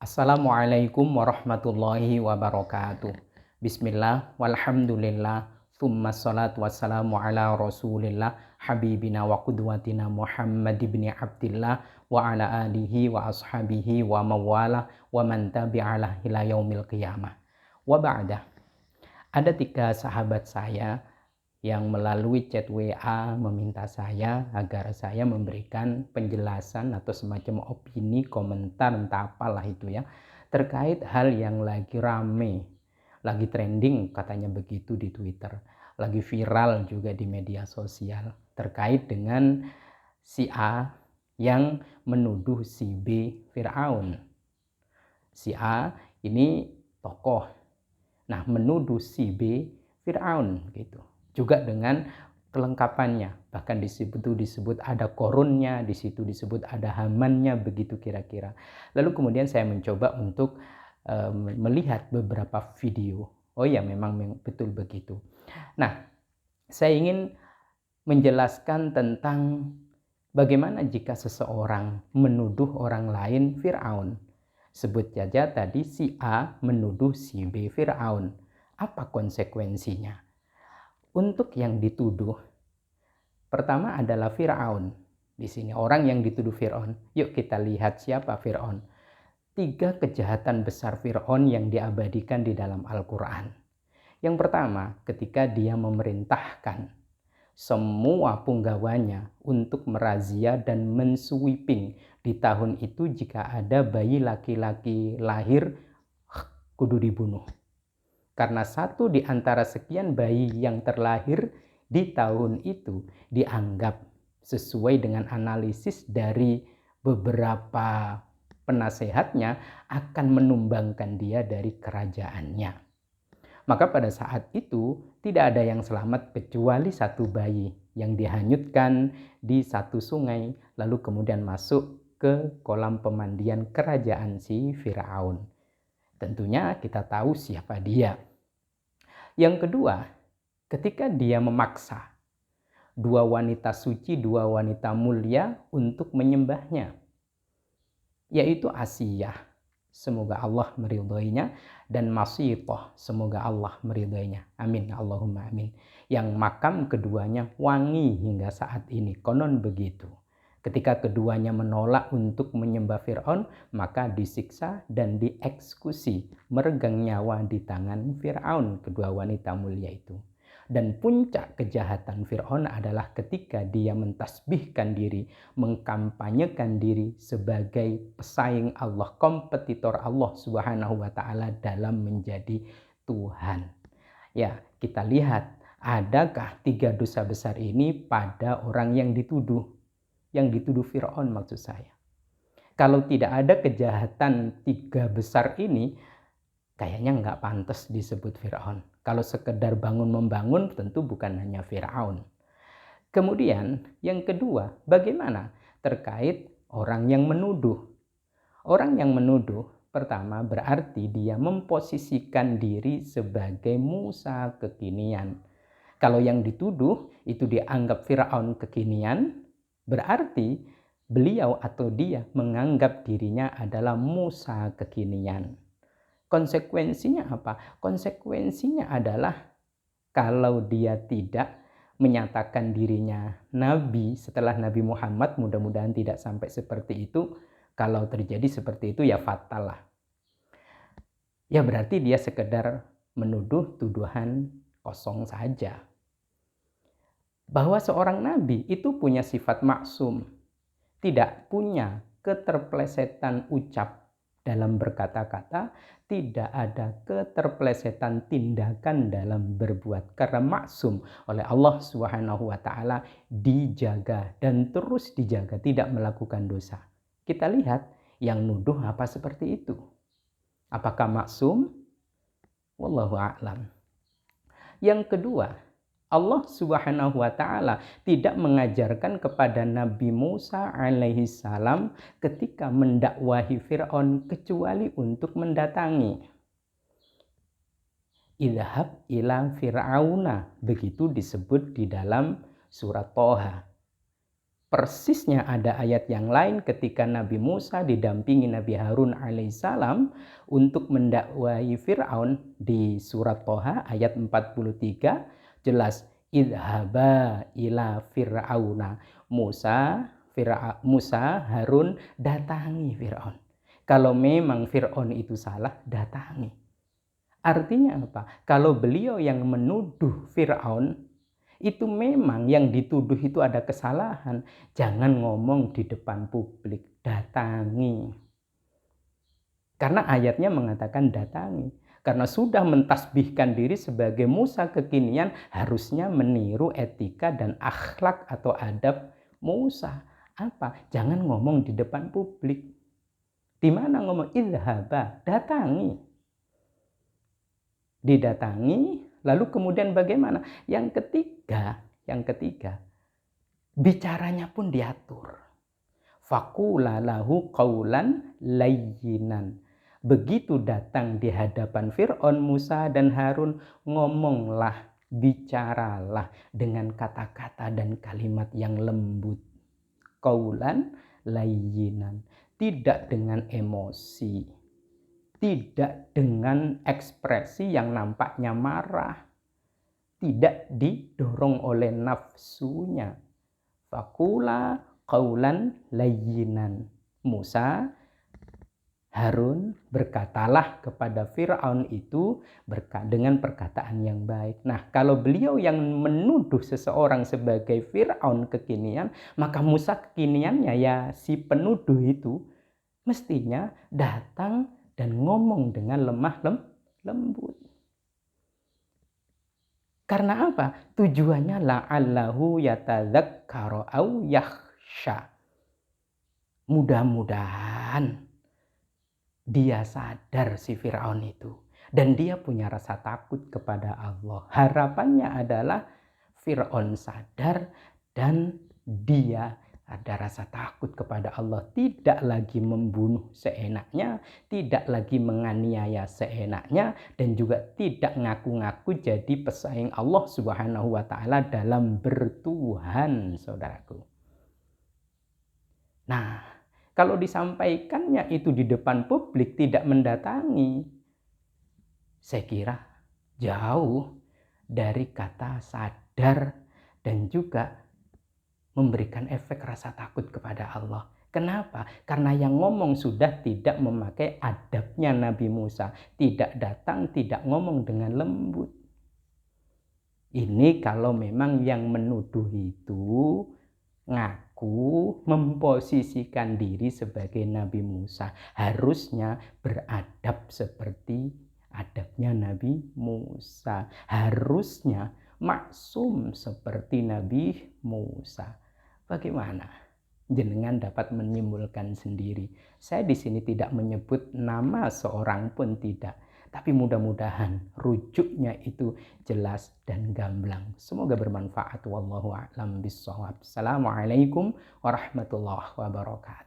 Assalamualaikum warahmatullahi wabarakatuh. Bismillah, walhamdulillah, thumma salatu wassalamu ala rasulillah, habibina wa qudwatina Muhammad ibn Abdillah, wa ala alihi wa ashabihi wa mawala, wa man tabi'alah ila yaumil qiyamah. Wa ba'dah, ada 3 sahabat saya yang melalui chat WA meminta saya agar saya memberikan penjelasan atau semacam opini, komentar, entah apalah itu ya, terkait hal yang lagi rame, lagi trending katanya begitu di Twitter, lagi viral juga di media sosial, terkait dengan si A yang menuduh si B Firaun. Si A ini tokoh, nah menuduh si B Firaun gitu. Juga dengan kelengkapannya, bahkan disebut ada korunnya, di situ disebut ada Hamannya, begitu kira-kira. Lalu kemudian saya mencoba untuk melihat beberapa video. Oh ya, memang betul begitu. Nah, saya ingin menjelaskan tentang bagaimana jika seseorang menuduh orang lain Firaun. Sebut saja tadi si A menuduh si B Firaun. Apa konsekuensinya? Untuk yang dituduh, pertama adalah Firaun. Di sini orang yang dituduh Firaun. Yuk kita lihat siapa Firaun. 3 kejahatan besar Firaun yang diabadikan di dalam Al-Quran. Yang pertama, ketika dia memerintahkan semua punggawanya untuk merazia dan mensweeping di tahun itu, jika ada bayi laki-laki lahir, kudu dibunuh. Karena satu di antara sekian bayi yang terlahir di tahun itu dianggap sesuai dengan analisis dari beberapa penasehatnya akan menumbangkan dia dari kerajaannya. Maka pada saat itu tidak ada yang selamat kecuali satu bayi yang dihanyutkan di satu sungai lalu kemudian masuk ke kolam pemandian kerajaan si Firaun. Tentunya kita tahu siapa dia. Yang kedua, ketika dia memaksa 2 wanita suci, 2 wanita mulia untuk menyembahnya, yaitu Asiyah, semoga Allah meridhoinya, dan Masitoh, semoga Allah meridhoinya. Amin, Allahumma amin. Yang makam keduanya wangi hingga saat ini, konon begitu. Ketika keduanya menolak untuk menyembah Fir'aun, maka disiksa dan dieksekusi, meregang nyawa di tangan Fir'aun, kedua wanita mulia itu. Dan puncak kejahatan Fir'aun adalah ketika dia mentasbihkan diri, mengkampanyekan diri sebagai pesaing Allah, kompetitor Allah Subhanahu wa Ta'ala dalam menjadi Tuhan. Ya, kita lihat, adakah 3 dosa besar ini pada orang yang dituduh? Yang dituduh Firaun maksud saya. Kalau tidak ada kejahatan 3 besar ini, kayaknya nggak pantas disebut Firaun. Kalau sekedar bangun-membangun tentu bukan hanya Firaun. Kemudian yang kedua, bagaimana terkait orang yang menuduh? Orang yang menuduh pertama berarti dia memposisikan diri sebagai Musa kekinian. Kalau yang dituduh itu dianggap Firaun kekinian, berarti beliau atau dia menganggap dirinya adalah Musa kekinian. Konsekuensinya apa? Konsekuensinya adalah kalau dia tidak menyatakan dirinya Nabi setelah Nabi Muhammad, mudah-mudahan tidak sampai seperti itu. Kalau terjadi seperti itu ya fatal lah. Ya berarti dia sekedar menuduh tuduhan kosong saja. Bahwa seorang nabi itu punya sifat maksum, tidak punya keterplesetan ucap dalam berkata-kata, tidak ada keterplesetan tindakan dalam berbuat, karena maksum oleh Allah Subhanahu wa Ta'ala, dijaga dan terus dijaga, tidak melakukan dosa. Kita lihat yang nuduh apa seperti itu. Apakah maksum? Wallahu a'lam. Yang kedua, Allah Subhanahu wa Ta'ala tidak mengajarkan kepada Nabi Musa alaihi salam ketika mendakwahi Fir'aun kecuali untuk mendatangi. Idhab ila Fir'auna, begitu disebut di dalam surat Toha. Persisnya ada ayat yang lain ketika Nabi Musa didampingi Nabi Harun alaihissalam untuk mendakwahi Fir'aun di surat Toha ayat 43 jelas idhaba ila fir'auna Musa Harun datangi Fir'aun. Kalau memang Fir'aun itu salah, datangi. Artinya apa? Kalau beliau yang menuduh Fir'aun itu memang yang dituduh itu ada kesalahan, jangan ngomong di depan publik, datangi. Karena ayatnya mengatakan datangi. Karena sudah mentasbihkan diri sebagai Musa kekinian, harusnya meniru etika dan akhlak atau adab Musa. Apa? Jangan ngomong di depan publik. Di mana ngomong? Idhaba, datangi. Didatangi, lalu kemudian bagaimana? Yang ketiga, bicaranya pun diatur. Faqula lahu qaulan layyinan. Begitu datang di hadapan Fir'aun, Musa dan Harun, ngomonglah, bicaralah dengan kata-kata dan kalimat yang lembut. Qaulan layyinan, tidak dengan emosi, tidak dengan ekspresi yang nampaknya marah, tidak didorong oleh nafsunya. Faqula qaulan layyinan. Musa, Harun, berkatalah kepada Fir'aun itu dengan perkataan yang baik. Nah, kalau beliau yang menuduh seseorang sebagai Fir'aun kekinian, maka Musa kekiniannya ya si penuduh itu mestinya datang dan ngomong dengan lemah lembut. Karena apa? Tujuannya la'allahu yatadzakkaru au yakhsha. Mudah-mudahan dia sadar si Fir'aun itu. Dan dia punya rasa takut kepada Allah. Harapannya adalah Fir'aun sadar dan dia ada rasa takut kepada Allah. Tidak lagi membunuh seenaknya, tidak lagi menganiaya seenaknya, dan juga tidak ngaku-ngaku jadi pesaing Allah Subhanahu wa Ta'ala dalam bertuhan, saudaraku. Nah, kalau disampaikannya itu di depan publik, tidak mendatangi, saya kira jauh dari kata sadar dan juga memberikan efek rasa takut kepada Allah. Kenapa? Karena yang ngomong sudah tidak memakai adabnya Nabi Musa. Tidak datang, tidak ngomong dengan lembut. Ini kalau memang yang menuduh itu ngaku memposisikan diri sebagai Nabi Musa. Harusnya beradab seperti adabnya Nabi Musa. Harusnya maksum seperti Nabi Musa. Bagaimana? Jenengan dapat menyimpulkan sendiri. Saya di sini tidak menyebut nama seorang pun tidak. Tapi mudah-mudahan rujuknya itu jelas dan gamblang. Semoga bermanfaat. Wallahu a'lam bishawab. Assalamualaikum warahmatullahi wabarakatuh.